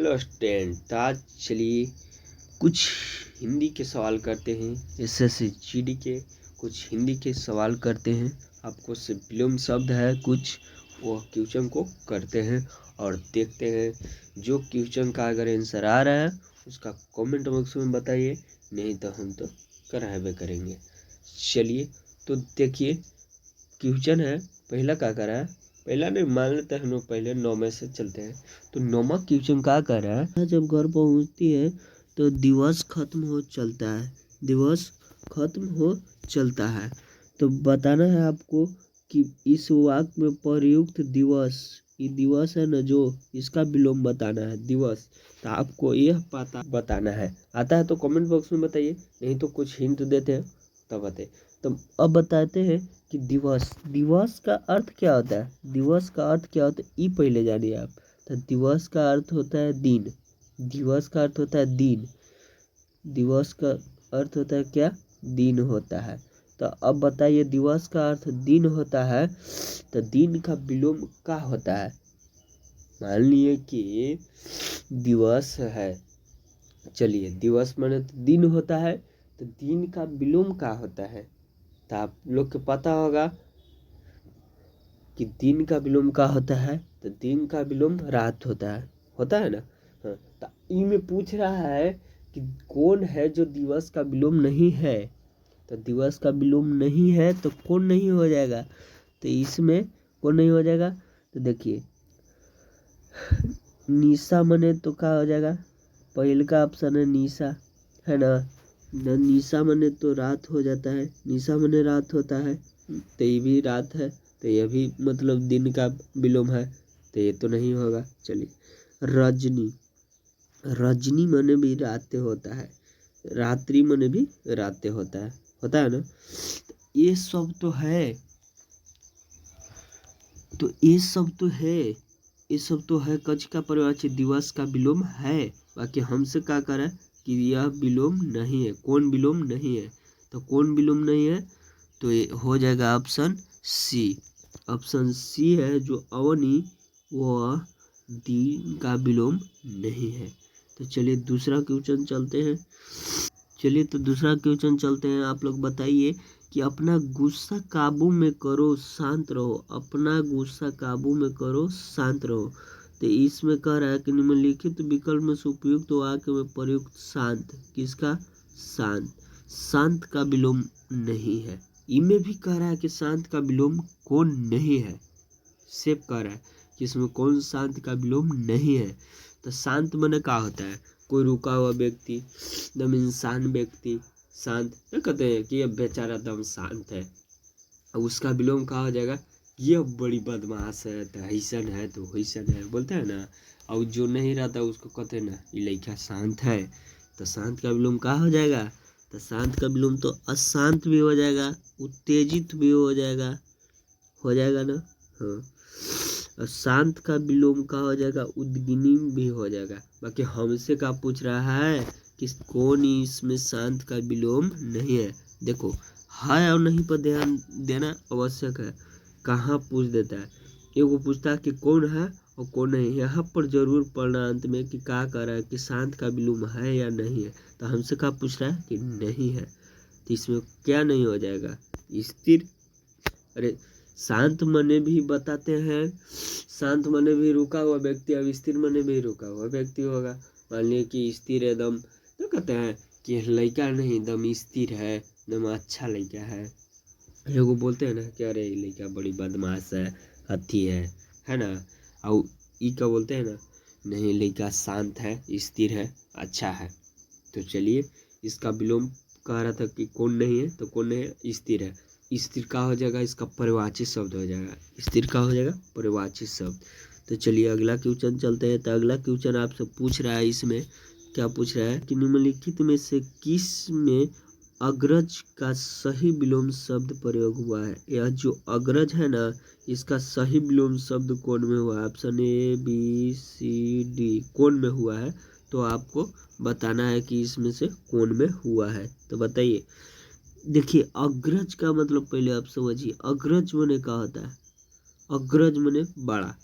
Hello student, तो आज चलिए कुछ हिंदी के सवाल करते हैं। एसएससी जीडी के कुछ हिंदी के सवाल करते हैं। आपको से विलोम शब्द है कुछ, वो क्वेश्चन को करते हैं और देखते हैं। जो क्वेश्चन का अगर आंसर आ रहा है उसका कमेंट बॉक्स में बताइए, नहीं तो हम तो करावे करेंगे। चलिए तो देखिए, क्वेश्चन है पहला क्या कर रहा है। पहला नहीं मान लेते हैं हम लोग, पहले 9 में से चलते हैं। तो 9वां क्वेश्चन क्या कर रहा है, जब घर पहुंचती है तो दिवस खत्म हो चलता है, दिवस खत्म हो चलता है। तो बताना है आपको कि इस वाक्य में प्रयुक्त दिवस, ये दिवस है ना जो, इसका विलोम बताना है दिवस। तो आपको यह पता बताना है। आता है तो कमेंट बॉक्स में बताइए, नहीं तो कुछ हिंट देते हैं तब बताइए। तो अब बताते हैं कि दिवस, दिवस का अर्थ क्या होता है। दिवस का अर्थ क्या होता है, ये पहले जानिए आप। तो दिवस का अर्थ होता है दिन, दिवस का अर्थ होता है दिन, दिवस का अर्थ होता है क्या, दिन होता है। तो अब बताइए, दिवस का अर्थ दिन होता है, तो दिन का विलोम क्या होता है। मान लिए कि दिवस है, चलिए दिवस माने तो दिन होता है, तो दिन का विलोम क्या होता है। तो आप लोग को पता होगा कि दिन का विलोम क्या होता है। तो दिन का विलोम रात होता है ना। हाँ, तो इनमें पूछ रहा है कि कौन है जो दिवस का विलोम नहीं है। तो दिवस का विलोम नहीं है तो कौन नहीं हो जाएगा, तो इसमें कौन नहीं हो जाएगा। तो देखिए, निशा मने तो क्या हो जाएगा, पहले का ऑप्शन है निशा, है ना। निशा मने तो रात हो जाता है, निशा मने रात होता है, तो ये भी रात है, तो यह भी मतलब दिन का विलोम है, तो ये तो नहीं होगा। चलिए, रजनी, रजनी मने भी रात होता है, रात्रि मने भी रात होता है ना। तो ये सब तो है, तो ये सब तो है, ये सब तो है। कच का परिवारवाची दिवस का विलोम है, बाकी हमसे क्या करा कि यह विलोम नहीं है। कौन विलोम नहीं है, तो कौन विलोम नहीं है, तो ये हो जाएगा ऑप्शन सी। ऑप्शन सी है जो अवनी, वह दिन का विलोम नहीं है। तो चलिए दूसरा क्वेश्चन चलते हैं। चलिए तो दूसरा क्वेश्चन चलते हैं। आप लोग बताइए कि अपना गुस्सा काबू में करो, शांत रहो। अपना गुस्सा काबू में करो, शांत रहो। तो इसमें कह रहा है कि निम्नलिखित विकल्प में से उपयुक्त वाक्य में प्रयुक्त शांत, किसका, शांत, शांत का विलोम नहीं है। इनमें भी कह रहा है कि शांत का विलोम कौन नहीं है। सेव कह रहा है कि इसमें कौन शांत का विलोम नहीं है। तो शांत माने क्या होता है, कोई रुका हुआ व्यक्ति, एकदम इंसान व्यक्ति शांत, ये कहते हैं कि ये बेचारा एकदम शांत है। अब उसका विलोम कहा हो जाएगा, ये बड़ी बदमाश है, तो ऐसन है तो वैसन है, बोलते हैं ना। और जो नहीं रहता उसको कहते हैं ना, ये लड़का शांत है। तो शांत का विलोम कहा हो जाएगा, तो शांत का विलोम तो अशांत भी हो जाएगा, उत्तेजित भी हो जाएगा ना। हाँ, और शांत का विलोम का हो जाएगा, उद्गिनी भी हो जाएगा। बाकी हमसे क्या पूछ रहा है कि कौन इसमें शांत का विलोम नहीं है। देखो, है और नहीं पर ध्यान देना आवश्यक है। कहाँ पूछ देता है, एगो पूछता है कि कौन है और कौन नहीं। यहाँ पर जरूर पढ़ना अंत में कि क्या कर रहा है कि शांत का विलोम है या नहीं है। तो हमसे क्या पूछ रहा है कि नहीं है, तो इसमें क्या नहीं हो जाएगा, स्थिर। अरे शांत मने भी बताते हैं, शांत मने भी रुका हुआ व्यक्ति, अब स्थिर मने भी रुका हुआ व्यक्ति होगा। मान लिया कि स्थिर एकदम, तो कहते हैं कि लड़का नहीं एकदम स्थिर है, एकदम अच्छा लड़का है। एगो बोलते हैं ना कि अरे लड़का बड़ी बदमाश है, हथी है ना। और ई का बोलते हैं ना, नहीं लड़का शांत है, स्थिर है, अच्छा है। तो चलिए, इसका विलोम कह रहा था कि कौन नहीं है, तो कौन नहीं है, स्थिर है। स्थिर का हो जाएगा, इसका परिवाची शब्द हो जाएगा, स्थिर का हो जाएगा परिवाची शब्द। तो चलिए अगला क्वेश्चन चलते हैं। तो अगला क्वेश्चन आपसे पूछ रहा है, इसमें क्या पूछ रहा है कि निम्नलिखित में से किस में अग्रज का सही विलोम शब्द प्रयोग हुआ है। यह जो अग्रज है ना, इसका सही विलोम शब्द कौन में हुआ है। Option A, B, C, D, कौन में हुआ है। तो आपको बताना है कि इसमें से कौन में हुआ है। तो बताइए। देखिए, अग्रज का मतलब पहले आप समझिए, अग्रज मने क्या होता है। अग्रज मने बड़ा।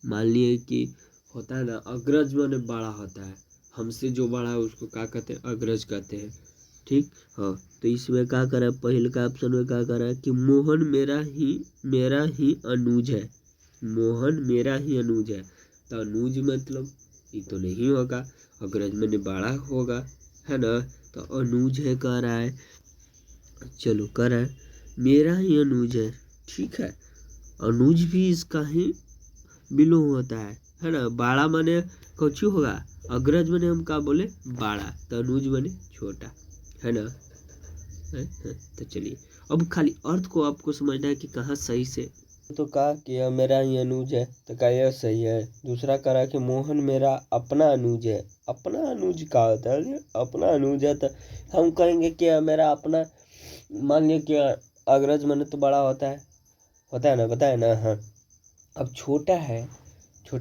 मान लिए कि होता है ना, अग्रज माने बड़ा होता है, हमसे जो बड़ा है उसको क्या कहते हैं, अग्रज कहते हैं। ठीक। हाँ, तो इसमें क्या करा, पहले का ऑप्शन में क्या करा कि मोहन मेरा ही अनुज है। मोहन मेरा ही अनुज है, तो अनुज मतलब ये तो नहीं होगा, अग्रज मैंने बड़ा होगा, है ना। तो अनुज है कह रहा है, चलो कह रहा है मेरा ही अनुज है। ठीक है, अनुज भी इसका ही बिलोंग होता है ना। बाड़ा माने कौची होगा, अग्रज माने हम क्या बोले, बाड़ा, तो अनुज माने छोटा, है ना। है? तो चलिए, अब खाली अर्थ को आपको समझना है कि कहाँ सही से। तो कहा कि यह मेरा ही अनुज है, तो क्या यह सही है। दूसरा करा कि मोहन मेरा अपना अनुज है। अपना अनुज का होता है, अपना अनुज है तो हम कहेंगे कि यह मेरा अपना, मान लिया कि अग्रज माने तो बड़ा होता है ना, बताए ना। हाँ, अब छोटा है तो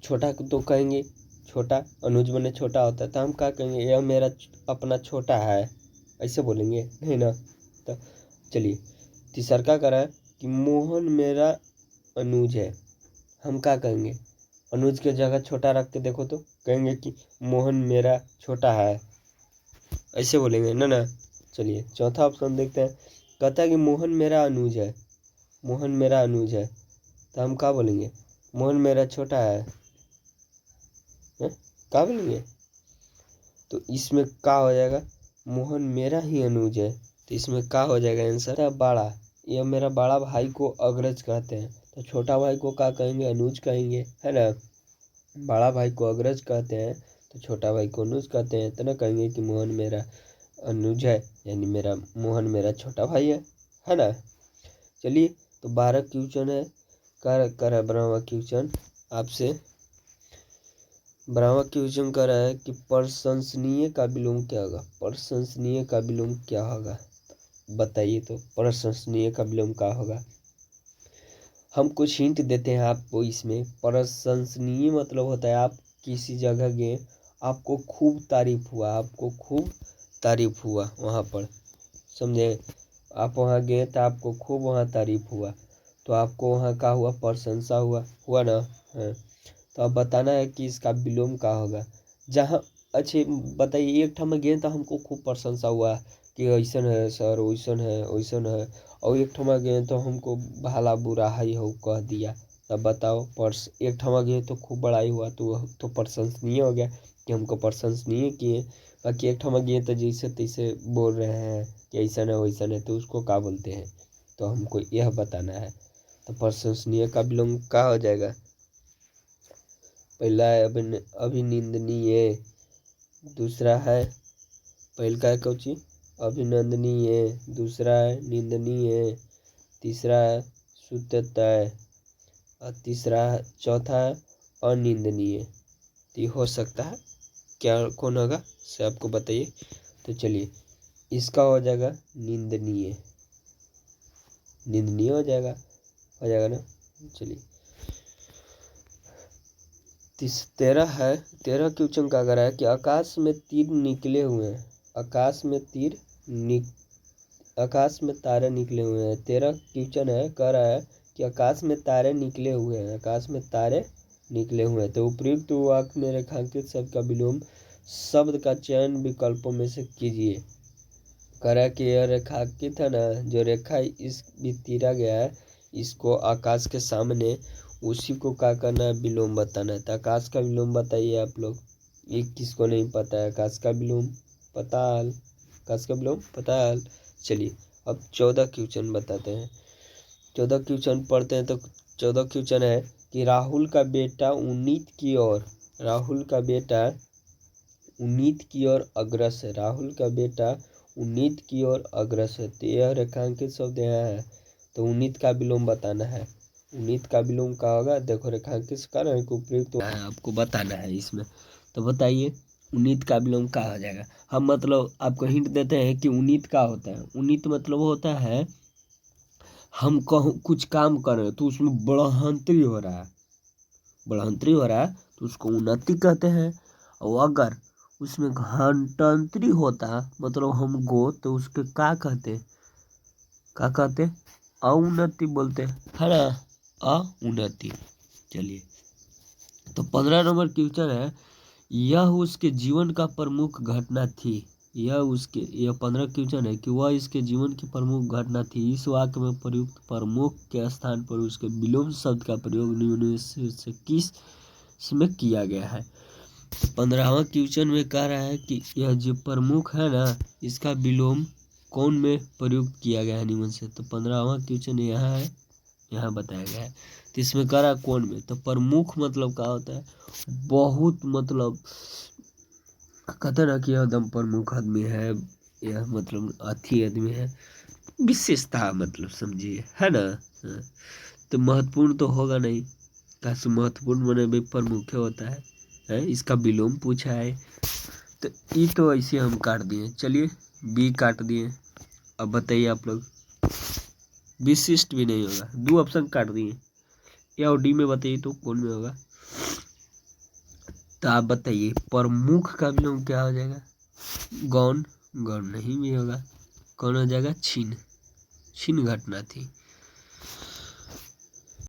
छोटा को तो कहेंगे छोटा, अनुज माने छोटा होता है, तो हम क्या कहेंगे, यह मेरा अपना छोटा है, ऐसे बोलेंगे नहीं ना। तो चलिए, तीसरा क्या करा है कि मोहन मेरा अनुज है, हम क्या कहेंगे, अनुज के जगह छोटा रख के देखो तो कहेंगे कि मोहन मेरा छोटा है, ऐसे बोलेंगे ना। चलिए, चौथा ऑप्शन देखते हैं। कहता है कि मोहन मेरा अनुज है, मोहन मेरा अनुज है, तो हम क्या बोलेंगे, मोहन मेरा छोटा है, क्या बोलेंगे। तो इसमें क्या हो जाएगा, मोहन मेरा ही अनुज है, तो इसमें क्या हो जाएगा आंसर, बड़ा। यह मेरा बड़ा भाई को अग्रज कहते हैं, तो छोटा भाई को क्या कहेंगे, अनुज कहेंगे, है ना। बड़ा भाई को अग्रज कहते हैं तो छोटा भाई को अनुज कहते हैं, तो ना कहेंगे कि मोहन मेरा अनुज है, यानी मेरा मोहन मेरा छोटा भाई है ना। चलिए, तो 12 क्वेश्चन है, कर ब्रह्मा क्वेश्चन आपसे। ब्रह्मा क्वेश्चन कर रहा है कि प्रशंसनीय का विलोम क्या होगा, प्रशंसनीय का विलोम क्या होगा, बताइए। तो प्रशंसनीय का विलोम क्या होगा, हम कुछ हिंट देते हैं आपको इसमें। प्रशंसनीय मतलब होता है आप किसी जगह गए, आपको खूब तारीफ हुआ, आपको खूब तारीफ हुआ वहाँ पर, समझे। आप वहाँ गए तो आपको खूब वहाँ तारीफ हुआ, तो आपको वहाँ का हुआ, प्रशंसा हुआ ना। हाँ, तो अब बताना है कि इसका विलोम क्या होगा। जहाँ, अच्छे बताइए, एक ठम में गए तो हमको खूब प्रशंसा हुआ कि ऐसन है सर, वैसन है वैसन है, और एक ठमा गए तो हमको भला बुरा हाई हो कह दिया। तब बताओ, एक ठमा गए तो खूब बड़ाई हुआ, तो प्रशंसनीय हो गया कि हमको प्रशंसनीय किए। बाकी एक ठमा गए तो जैसे तैसे बोल रहे हैं कि ऐसा है वैसा है, तो उसको क्या बोलते हैं, तो हमको यह बताना है। तो प्रशंसनीय का विलोम क्या हो जाएगा, पहला है अभिनिंदनीय, दूसरा है, पहल का है कौची, अभिनंदनीय, दूसरा है निंदनीय, तीसरा है सुत्यतय, और चौथा है अनिंदनीय। तो ये हो सकता है क्या, कौन होगा से आपको बताइए। तो चलिए, इसका हो जाएगा निंदनीय, निंदनीय हो जाएगा ना। चलिए, 13 क्वेश्चन का अगर है कि आकाश में तीर निकले हुए हैं, आकाश में तारे निकले हुए हैं। 13 क्वेश्चन है, कह रहा है कि आकाश में तारे निकले हुए हैं, आकाश में तारे निकले हुए हैं, तो उपयुक्त वाक्य में रेखांकित शब्द का विलोम शब्द का चयन विकल्पों में से कीजिए। कह रहा है कि यह रेखांकित है ना, जो रेखा इस भी तीरा गया है, इसको आकाश के सामने, उसी को क्या करना है, विलोम बताना है। तो आकाश का विलोम बताइए आप लोग, ये किसको नहीं पता है आकाश का विलोम, पताल, आकाश का विलोम पताल। चलिए, अब 14 क्वेश्चन बताते हैं, 14 क्वेश्चन पढ़ते हैं। तो 14 क्वेश्चन है कि राहुल का बेटा उन्नीत की ओर, राहुल का बेटा उन्नीत की ओर अग्रसर है, राहुल का बेटा उन्नीत की ओर अग्रसर है, तो यह रेखांकित शब्द यहाँ है, तो उन्नीत का विलोम बताना है। उन्नीत का विलोम क्या होगा, देखो रेखांकित कारण को उपयुक्त आपको बताना है इसमें। तो बताइए, उन्नीत का विलोम क्या हो जाएगा। हम मतलब आपको हिंट देते हैं कि उन्नीत का होता है, उन्नीत मतलब होता है हम कहूँ कुछ काम कर रहे हैं तो उसमें बढ़ोतरी हो रहा है, बढ़ोतरी हो रहा है तो उसको उन्नति कहते हैं। और अगर उसमें घंटांतरी होता मतलब हम गो, तो उसके क्या कहते, अउन्नति बोलते हैं, है ना, अउन्नति। चलिए, तो 15 नंबर क्वेश्चन है, यह उसके जीवन का प्रमुख घटना थी। यह 15 क्वेश्चन है कि वह इसके जीवन की प्रमुख घटना थी। इस वाक्य में प्रयुक्त प्रमुख के स्थान पर उसके विलोम शब्द का प्रयोग निम्न में से किस में किया गया है। 15वां क्वेश्चन में कह रहा है कि यह जो प्रमुख है ना, इसका विलोम कौन में प्रयुक्त किया गया है निम्न से। तो 15वां क्वेश्चन यहाँ है, यहाँ बताया गया है। तो इसमें कह रहा है कौन में। तो प्रमुख मतलब क्या होता है, बहुत मतलब कहते ना कि यह एकदम प्रमुख आदमी है, यह मतलब अथी आदमी है, विशेषता मतलब समझिए, है ना। हाँ। तो महत्वपूर्ण तो होगा नहीं, कैसे महत्वपूर्ण बने भी प्रमुख होता है। इसका विलोम पूछा है। तो ये तो ऐसे हम काट दिए, चलिए बी काट दिए। अब बताइए आप लोग, विशिष्ट भी नहीं होगा, 2 ऑप्शन काट दिए। ए और डी में बताइए तो कौन में होगा। तो आप बताइए प्रमुख का विलोम क्या हो जाएगा। गौण, गौण नहीं भी होगा। कौन हो जाएगा, छीन, छीन घटना थी।